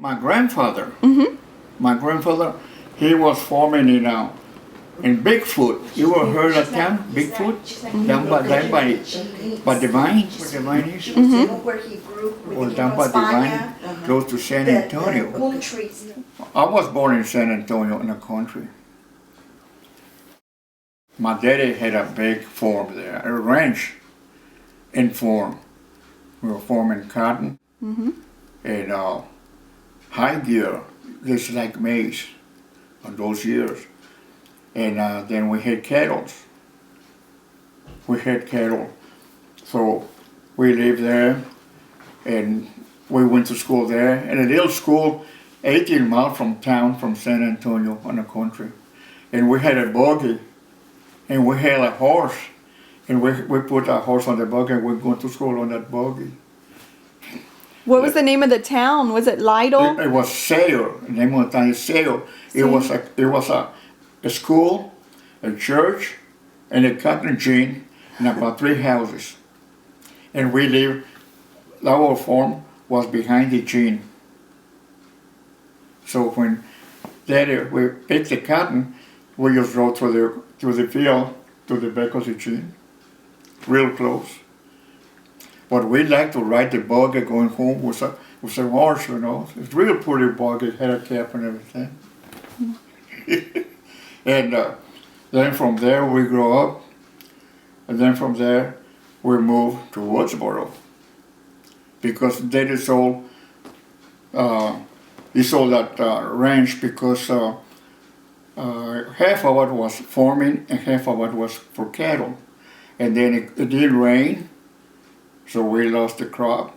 My grandfather, my grandfather, he was farming in Bigfoot. You ever heard of town, Bigfoot? By the vine, where the vine is? Where he grew Or down by the vine, close to San Antonio. Moon trees. I was born in San Antonio in the country. My daddy had a big farm there, a ranch and farm. We were farming cotton and high gear, just like maize on those years. And then we had cattle. We had cattle. So we lived there and we went to school there. And a little school 18 miles from town, from San Antonio on the country. And we had a buggy and we had a horse. And we put a horse on the buggy and we went to school on that buggy. What was the name of the town? Was it Lytle? It was Sale. The name of the town is Sale. It was a school, a church, and a cotton gin, and about 3 houses. And we lived. Our farm was behind the gin. So when we picked the cotton, we just drove through the field to the back of the gin, real close. But we like to ride the buggy going home with a horse, you know. It's real pretty buggy, had a cap and everything. And then from there we grew up, and then from there we moved to Woodsboro. Because Daddy sold that ranch because half of it was farming and half of it was for cattle. And then it didn't rain, so we lost the crop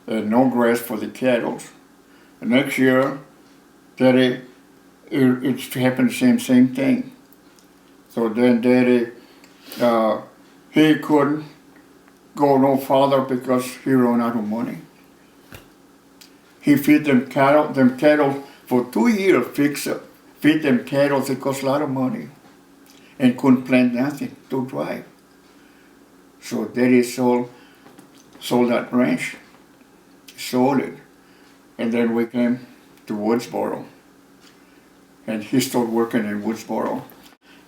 and no grass for the cattle. The next year, Daddy, it happened the same thing. So then Daddy, he couldn't go no farther because he ran out of money. He feed them cattle for 2 years, feed them cattle, it cost a lot of money. And couldn't plant nothing to drive. So Daddy sold that ranch, sold it, and then we came to Woodsboro. And he started working in Woodsboro.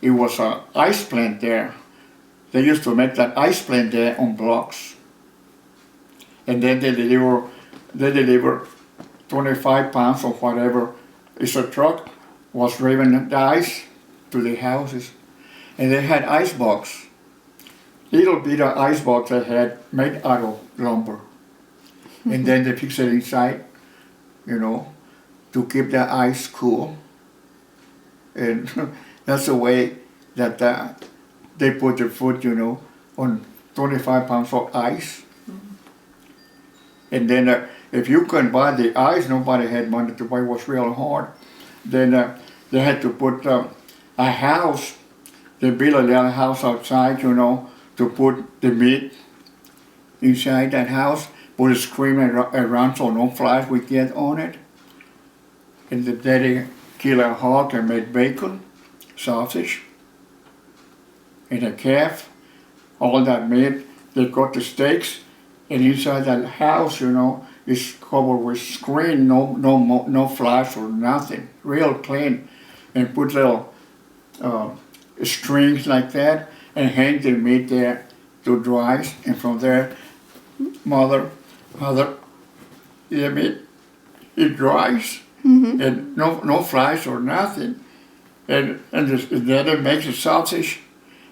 It was an ice plant there. They used to make that ice plant there on blocks. And then they deliver 25 pounds or whatever. It's a truck was driving the ice to the houses. And they had ice box. Little bit of ice box they had made out of lumber. And then they fix it inside, you know, to keep the ice cool. And that's the way that they put the food, you know, on 25 pounds of ice. And then if you couldn't buy the ice, nobody had money to buy, it was real hard. Then they had to put a house, they built a little house outside, you know, to put the meat inside that house, put a screen around so no flies would get on it. And the Daddy killed a hog and made bacon, sausage, and a calf, all that meat. They got the steaks, and inside that house, you know, is covered with screen, no flies or nothing, real clean. And put little strings like that, and hang the meat there to dry, and from there, mother, the meat, it dries, and no flies or nothing. And the Daddy makes the sausage,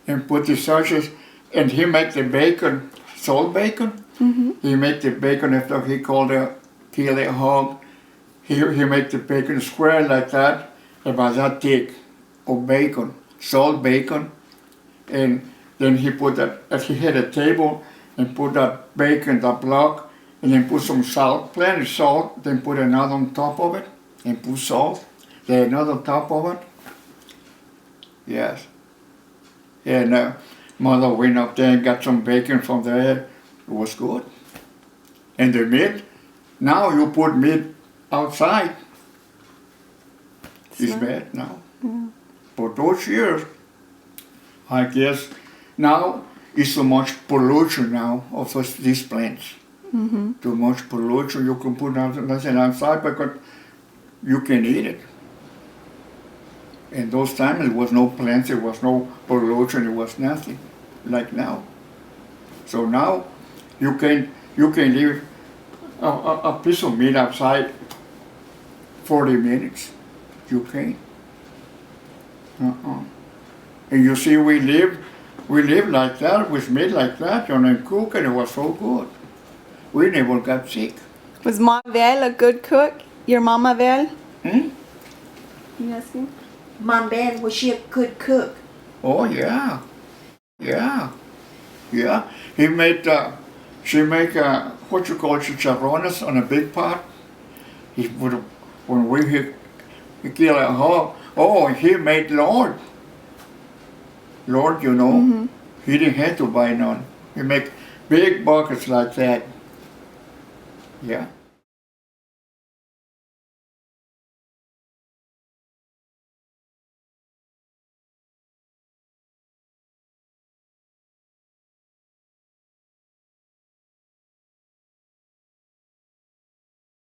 and put the sausage, and he make the bacon, salt bacon. He make the bacon after he kill the hog. He make the bacon square like that, about that thick of bacon, salt bacon. And then he put he had a table and put that bacon, that block, and then put some salt, plenty of salt, then put another on top of it, and put salt, then another on top of it. Yes. And Mother went up there and got some bacon from there. It was good. And the meat, now you put meat outside, it's bad now. Yeah. For those years, I guess now it's so much pollution now of these plants. Too much pollution. You can put nothing outside because you can eat it. In those times, there was no plants, there was no pollution, there was nothing like now. So now, you can leave a piece of meat outside 40 minutes. You can. And you see, we live like that, with meat like that, and cook, and it was so good. We never got sick. Was Mom Vel a good cook? Your Mama Vel? You asking? Mom Ben, was she a good cook? Oh yeah, yeah. He made, she make what you call chicharrones on a big pot. He put, when he kill a hog. Oh, he made Lord, you know. He didn't have to buy none. He make big buckets like that. Yeah.